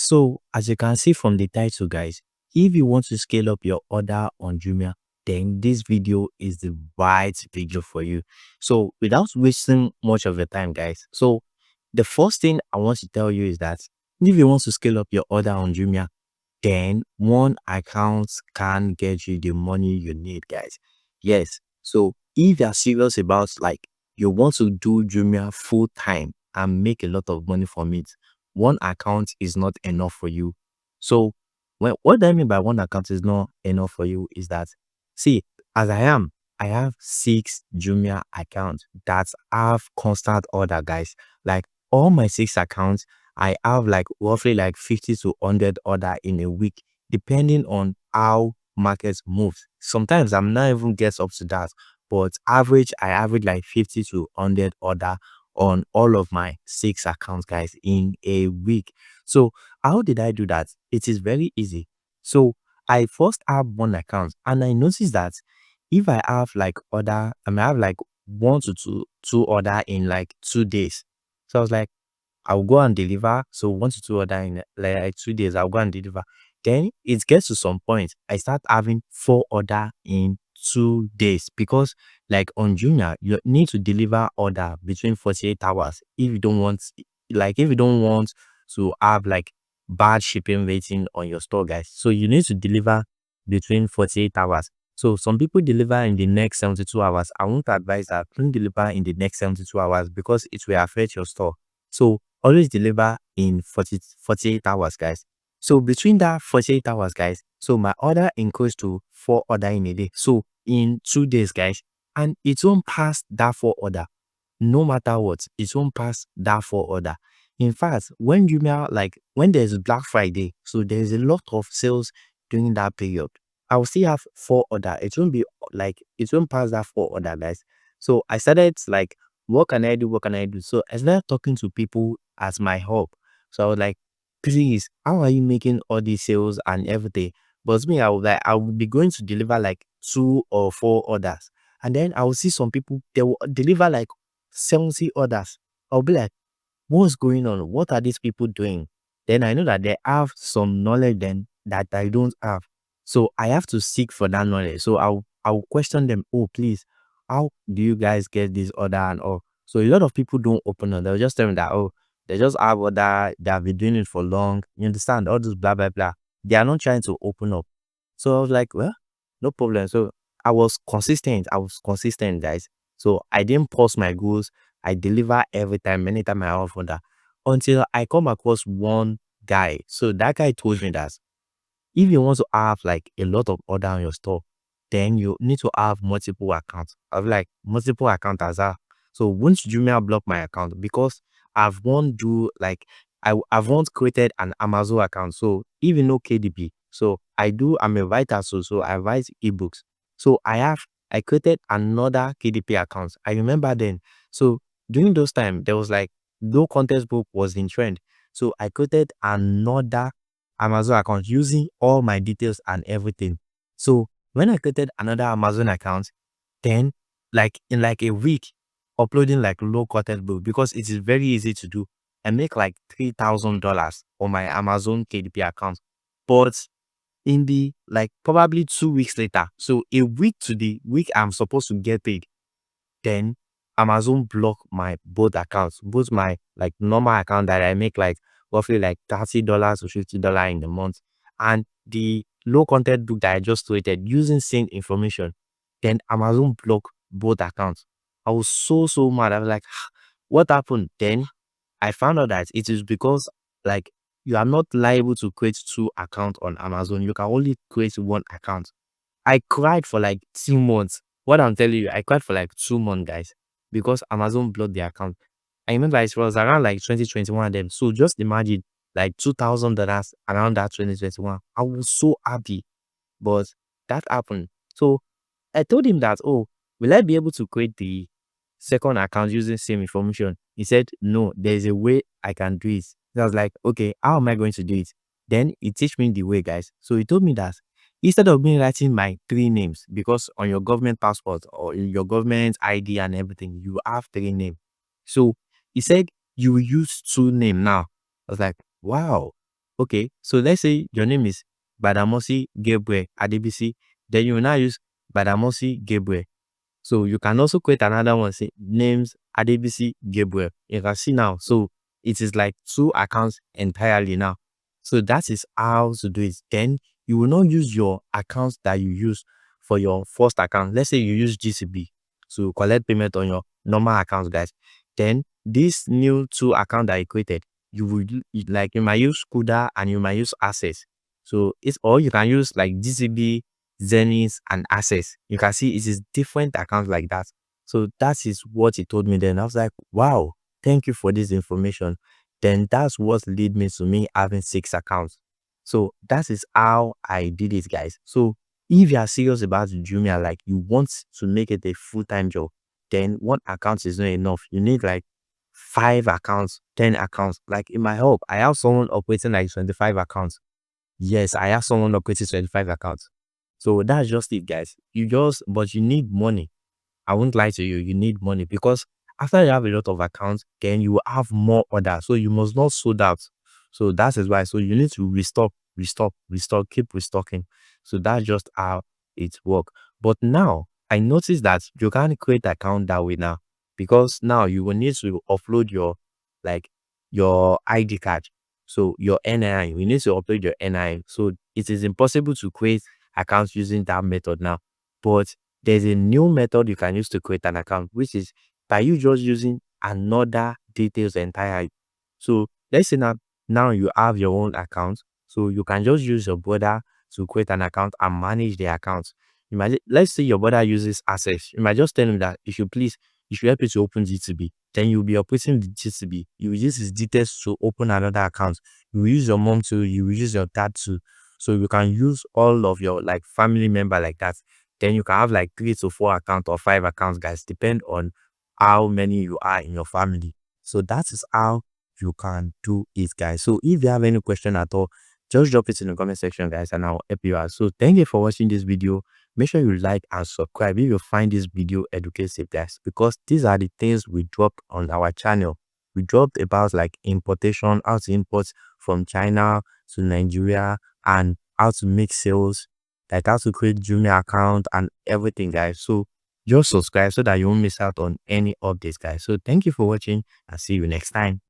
So as you can see from the title, guys, if you want to scale up your order on Jumia, then this video is the right video for you. So without wasting much of your time, guys, so the first thing I want to tell you is that if you want to scale up your order on Jumia, then one account can get you the money you need, guys. Yes. So if you're serious about, like, you want to do Jumia full time and make a lot of money from it, one account is not enough for you. So what I mean by one account is not enough for you is that, see, as I have 6 Jumia accounts that have constant order, guys. Like, all my 6 accounts, I have like roughly like 50 to 100 order in a week, depending on how markets move. Sometimes I'm not even get up to that, but I average like 50 to 100 order on all of my 6 accounts, guys, in a week. So how did I do that? It is very easy. So I first have one account, and I noticed that if I have like order, I may have like one to two order in like 2 days. So I was like, I'll go and deliver. So 1 to 2 order in like 2 days, I'll go and deliver. Then it gets to some point, I start having 4 order in 2 days, because like on Jumia, you need to deliver order between 48 hours if you don't want, like, if you don't want to have like bad shipping rating on your store, guys. So you need to deliver between 48 hours. So some people deliver in the next 72 hours. I won't advise that. Don't deliver in the next 72 hours because it will affect your store. So always deliver in 48 hours, guys. So between that 48 hours, guys, so my order increased to 4 order in a day. So in 2 days, guys, and it won't pass that 4 order. No matter what, it won't pass that 4 order. In fact, when Jumia, like when there's Black Friday, so there's a lot of sales during that period, I'll still have 4 order. It won't be like, it won't pass that 4 order, guys. So I started like, what can I do? What can I do? So I started talking to people as my help. So I was like, please, how are you making all these sales and everything? But me, I was like, I will be going to deliver like 2 or 4 orders. And then I will see some people, they will deliver like 70 orders. I'll be like, what's going on? What are these people doing? Then I know that they have some knowledge then that I don't have. So I have to seek for that knowledge. So I'll question them. Oh, please, how do you guys get this order and all? So a lot of people don't open up. They'll just tell me that, oh, they just have order, they have been doing it for long. You understand? All this blah blah blah. They are not trying to open up. So I was like, well, no problem. So I was consistent. I was consistent, guys. So I didn't pause my goals. I deliver every time, anytime I have order, until I come across one guy. So that guy told me that if you want to have like a lot of order on your store, then you need to have multiple accounts. I was like, multiple account as well. So once Jumia block my account, because I've won't do like, I've once created an Amazon account. So even no KDP. So I'm a writer, so I write ebooks. So I created another KDP account. I remember then. So during those time, there was like no contest book was in trend. So I created another Amazon account using all my details and everything. So when I created another Amazon account, then like in like a week, uploading like low content book, because it is very easy to do, I make like $3,000 on my Amazon KDP account. But in the like probably 2 weeks later, so a week to the week I'm supposed to get paid, then Amazon block my both accounts, both my like normal account that I make like roughly like $30 or $50 in the month, and the low content book that I just created using same information. Then Amazon block both accounts. I was so mad. I was like, what happened? Then I found out that it is because like you are not liable to create 2 accounts on Amazon. You can only create one account. I cried for like 2 months. What I'm telling you, I cried for like 2 months, guys, because Amazon blocked their account. I remember it was around like 2021 then. So just imagine like $2,000 around that 2021. I was so happy, but that happened. So I told him that, oh, will I be able to create the second account using same information? He said, no, there's a way I can do it. So I was like, okay, how am I going to do it? Then he teach me the way, guys. So he told me that instead of me writing my 3 names, because on your government passport or in your government ID and everything, you have 3 names. So he said, you will use 2 names now. I was like, wow. Okay, so let's say your name is Badamosi Gabriel Adebisi, then you will now use Badamosi Gabriel. So you can also create another one, say names Adebisi Gabriel. You can see now. So it is like two accounts entirely now. So that is how to do it. Then you will not use your accounts that you use for your first account. Let's say you use GCB to collect payment on your normal accounts, guys. Then this new two account that you created, you will like you might use Kuda and you might use Access. So it's or you can use like GCB, Zenith, and Access. You can see it is different accounts like that. So that is what he told me then. I was like, wow, thank you for this information. Then that's what led me to me having 6 accounts. So that is how I did it, guys. So if you are serious about Jumia, like you want to make it a full-time job, then one account is not enough. You need like 5 accounts, 10 accounts. Like in my help, I have someone operating like 25 accounts. Yes, I have someone operating 25 accounts. So that's just it, guys. But you need money. I won't lie to you, you need money because after you have a lot of accounts, then you will have more orders. So you must not sold out. So that is why. So you need to restock, restock, restock, keep restocking. So that's just how it works. But now I noticed that you can't create account that way now because now you will need to upload your like your ID card. So your NIN, you need to upload your NIN. So it is impossible to create accounts using that method now. But there's a new method you can use to create an account, which is by you just using another details entirely. So let's say now you have your own account, so you can just use your brother to create an account and manage the account. Let's say your brother uses Access. You might just tell him that you should help you to open GTB. Then you'll be operating the GTB. You will use his details to open another account. You will use your mom to, you will use your dad to. So you can use all of your like family member like that. Then you can have like 3 to 4 accounts or 5 accounts, guys, depend on how many you are in your family. So that is how you can do it, guys. So if you have any question at all, just drop it in the comment section, guys, and I'll help you out. So thank you for watching this video. Make sure you like and subscribe if you find this video educative, guys, because these are the things we dropped on our channel. We dropped about like importation, how to import from China to Nigeria, and how to make sales, like how to create Jumia account and everything, guys. So just subscribe so that you won't miss out on any updates, guys. So thank you for watching and see you next time.